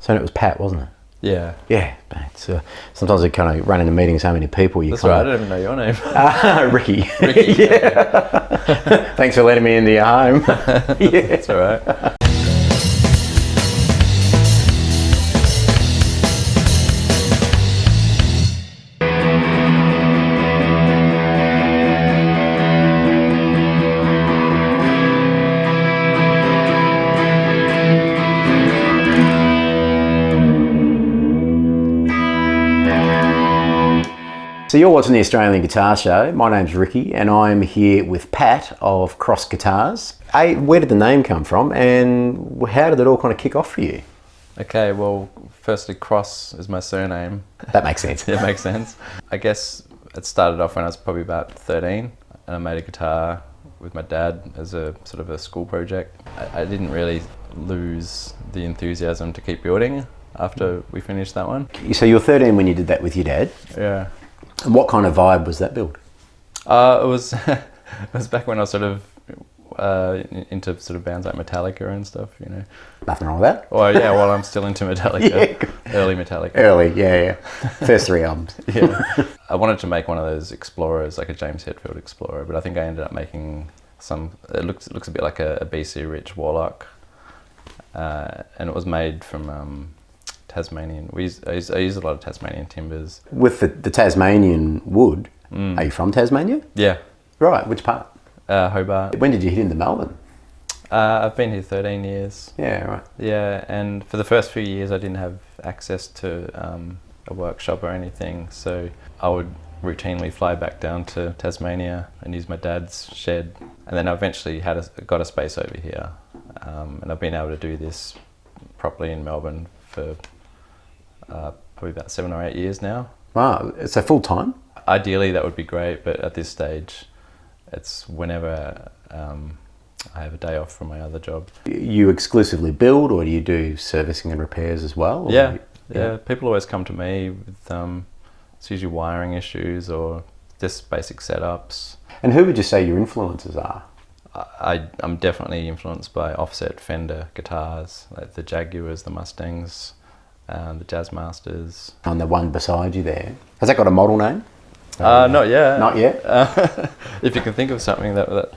So it was Pat, wasn't it? Yeah. Yeah. It's, sometimes we kind of run into meetings so many people. That's right. I don't even know your name. Ricki. Ricki. Yeah. Thanks for letting me into your home. Yeah. That's all right. So you're watching the Australian Guitar Show. My name's Ricki and I'm here with Pat of Cross Guitars. Hey, where did the name come from and how did it all kind of kick off for you? Okay, well, firstly, Cross is my surname. That makes sense. It makes sense. I guess it started off when I was probably about 13 and I made a guitar with my dad as a sort of a school project. I didn't really lose the enthusiasm to keep building after we finished that one. So you were 13 when you did that with your dad? Yeah. And what kind of vibe was that build? It was it was back when I was sort of into sort of bands like Metallica and stuff, you know. Nothing wrong with that. Well, yeah, well, I'm still into Metallica. Yeah. Early Metallica. Early, yeah. First 3 albums. Yeah. I wanted to make one of those Explorers, like a James Hetfield Explorer, but I think I ended up making some. It looks a bit like a BC Rich Warlock, and it was made from Tasmanian. I use a lot of Tasmanian timbers. With the Tasmanian wood, are you from Tasmania? Yeah. Right, which part? Hobart. When did you hit into Melbourne? I've been here 13 years. Yeah, right. Yeah, and for the first few years I didn't have access to a workshop or anything, so I would routinely fly back down to Tasmania and use my dad's shed, and then I eventually got a space over here, and I've been able to do this properly in Melbourne for probably about 7 or 8 years now. Wow, so full time? Ideally that would be great, but at this stage it's whenever I have a day off from my other job. You exclusively build, or do you do servicing and repairs as well? Yeah. People always come to me with it's usually wiring issues or just basic setups. And who would you say your influences are? I'm definitely influenced by offset Fender guitars, like the Jaguars, the Mustangs, the Jazz Masters. On the one beside you there, has that got a model name? Not yet. Not yet? If you can think of something that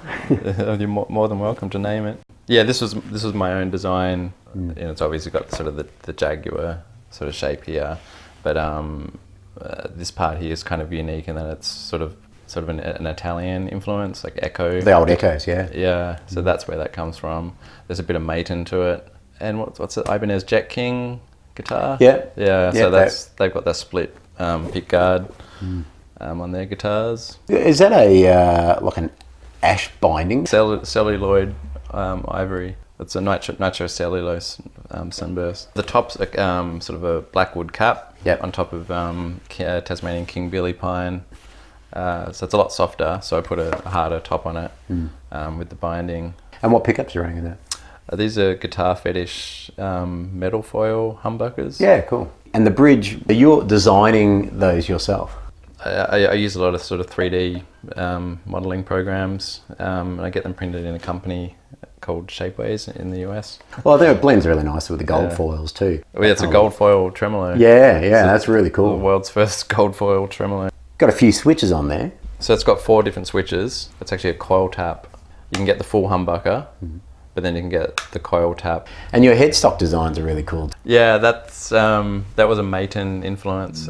you're more than welcome to name it. Yeah, this was my own design, and it's obviously got sort of the Jaguar sort of shape here, but this part here is kind of unique in that it's sort of an Italian influence, like Echo. The old Echoes, yeah. Yeah, so that's where that comes from. There's a bit of Maton to it, and what's it? Ibanez Jet King guitar. Yeah. So they've got that split pick guard. On their guitars. Is that a like an ash binding? Celluloid ivory. It's a nitrocellulose sunburst. The top's sort of a blackwood cap on top of Tasmanian King Billy pine. So it's a lot softer, so I put a harder top on it with the binding. And what pickups are you running in there? These are Guitar Fetish metal foil humbuckers. Yeah, cool. And the bridge, you're designing those yourself? I use a lot of sort of 3D modeling programs, and I get them printed in a company called Shapeways in the US. Well, I think it blends really nicely with the gold foils too. Well, yeah, it's a gold foil tremolo. Yeah, that's really cool. The world's first gold foil tremolo. Got a few switches on there. So it's got 4 different switches. It's actually a coil tap. You can get the full humbucker, but then you can get the coil tap. And your headstock designs are really cool. Yeah, that was a Maton influence.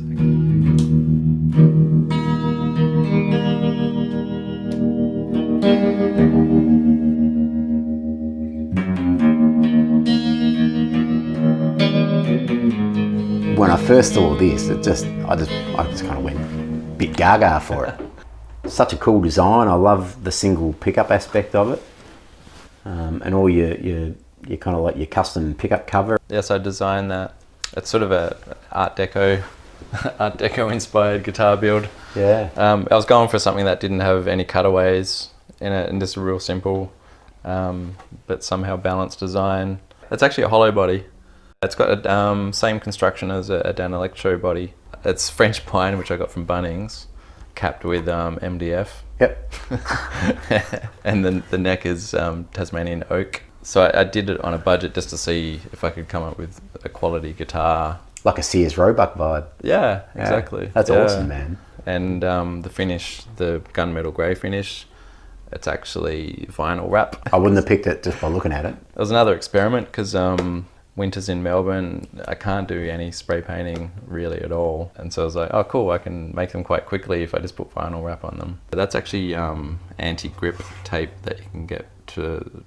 When I first saw this, I just kind of went a bit gaga for it. Such a cool design. I love the single pickup aspect of it, and all your kind of like your custom pickup cover. Yes, I designed that. It's sort of a Art Deco inspired guitar build. Yeah. I was going for something that didn't have any cutaways in it, and just a real simple, but somehow balanced design. It's actually a hollow body. It's got a same construction as a Dan Electro body. It's French pine, which I got from Bunnings, capped with MDF. Yep. And then the neck is Tasmanian oak. So I did it on a budget just to see if I could come up with a quality guitar. Like a Sears Roebuck vibe. Yeah, exactly. Yeah, that's awesome, man. And the finish, the gunmetal grey finish, it's actually vinyl wrap. I wouldn't have picked it just by looking at it. It was another experiment because winters in Melbourne, I can't do any spray painting really at all. And so I was like, oh cool, I can make them quite quickly if I just put vinyl wrap on them. But that's actually anti-grip tape that you can get to...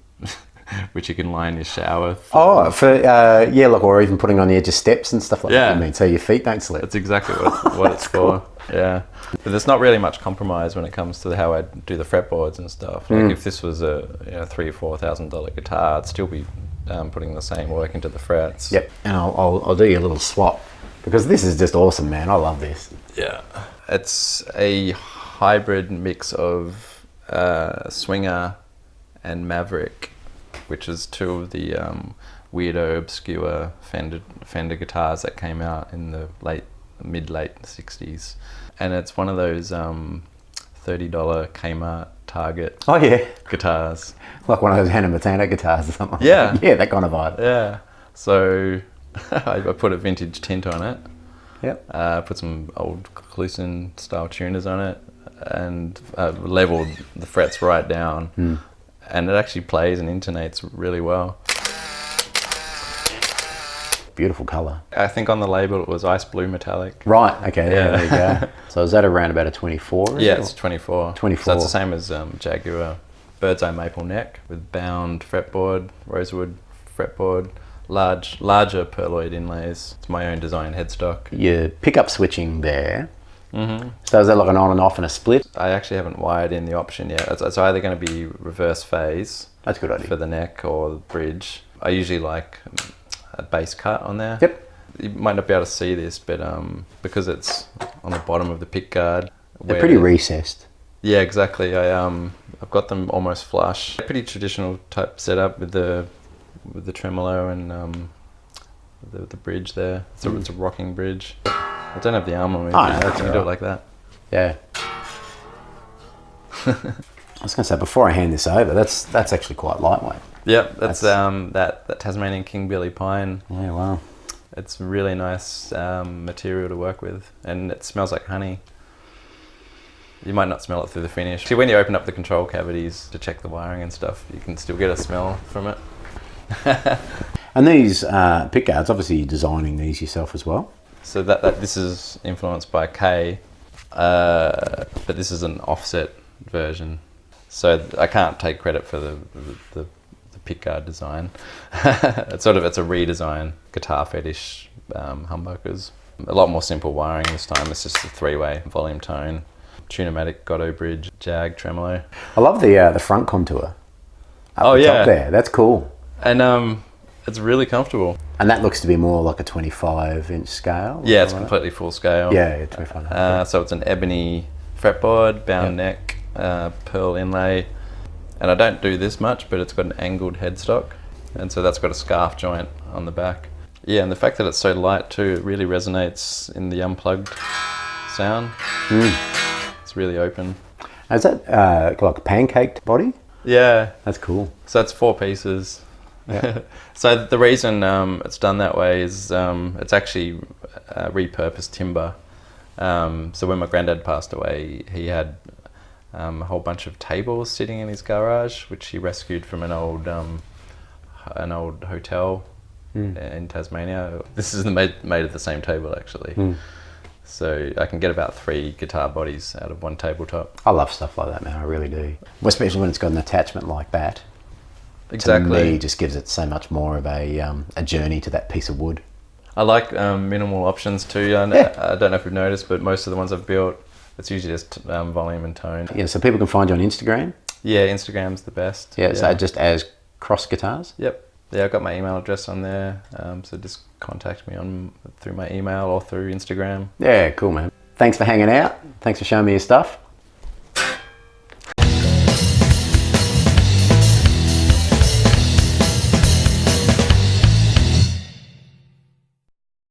which you can line your shower for. Oh, for yeah, like, or even putting on the edge of steps and stuff like that. I mean, so your feet don't slip. That's exactly what it's cool. for. Yeah, but there's not really much compromise when it comes to how I do the fretboards and stuff. Like if this was a $3,000 or $4,000 guitar, I'd still be putting the same work into the frets. Yep, and I'll do you a little swap because this is just awesome, man. I love this. Yeah, it's a hybrid mix of Swinger and Maverick, which is two of the weirdo, obscure Fender guitars that came out in the mid-late 60s. And it's one of those $30 Kmart Target guitars. Like one of those Hannah Montana guitars or something. Yeah. Yeah, that kind of vibe. Yeah. So I put a vintage tint on it. Yep. Put some old Clusin style tuners on it and leveled the frets right down. And it actually plays and intonates really well. Beautiful colour. I think on the label it was ice blue metallic. Right, okay, there you go. So is that around about a 24? Yeah, it's 24. 24. So it's the same as Jaguar. Bird's eye maple neck with bound fretboard, rosewood fretboard, larger perloid inlays. It's my own design headstock. Your pickup switching there. So is that like an on and off and a split? I actually haven't wired in the option yet. It's either going to be reverse phase. That's a good idea. For the neck or the bridge. I usually like a bass cut on there. Yep. You might not be able to see this, but because it's on the bottom of the pick guard. They're pretty recessed. Yeah, exactly. I've got them almost flush. Pretty traditional type setup with the tremolo and the bridge there. So it's a rocking bridge. I don't have the arm on me. Oh, no, that's you can do it like that. Yeah. I was going to say, before I hand this over, that's actually quite lightweight. Yep, that's that Tasmanian King Billy Pine. Yeah, wow. It's really nice material to work with, and it smells like honey. You might not smell it through the finish. See, when you open up the control cavities to check the wiring and stuff, you can still get a smell from it. And these pickguards, obviously you're designing these yourself as well. So that this is influenced by K, but this is an offset version. So I can't take credit for the pickguard design. It's a redesign. Guitar Fetish humbuckers. A lot more simple wiring this time. It's just a 3-way volume tone. Tunematic Gatto bridge, Jag tremolo. I love the front contour. Up the top there. That's cool. And it's really comfortable. And that looks to be more like a 25-inch scale? Yeah, it's completely full scale. Yeah, 25. So it's an ebony fretboard, bound neck, pearl inlay. And I don't do this much, but it's got an angled headstock. And so that's got a scarf joint on the back. Yeah, and the fact that it's so light too, it really resonates in the unplugged sound. It's really open. Is that like a pancaked body? Yeah. That's cool. So it's 4 pieces. Yeah. So the reason it's done that way is it's actually repurposed timber. So when my granddad passed away, he had a whole bunch of tables sitting in his garage, which he rescued from an old hotel in Tasmania. This is made of the same table actually. So I can get about 3 guitar bodies out of one tabletop. I love stuff like that, man. I really do. Especially when it's got an attachment like that. Exactly. To me, it just gives it so much more of a journey to that piece of wood. I like minimal options too. I don't know if you've noticed, but most of the ones I've built, it's usually just volume and tone. Yeah, so people can find you on Instagram? Yeah, Instagram's the best. Yeah, so just as Cross Guitars? Yep. Yeah, I've got my email address on there, so just contact me through my email or through Instagram. Yeah, cool, man. Thanks for hanging out. Thanks for showing me your stuff.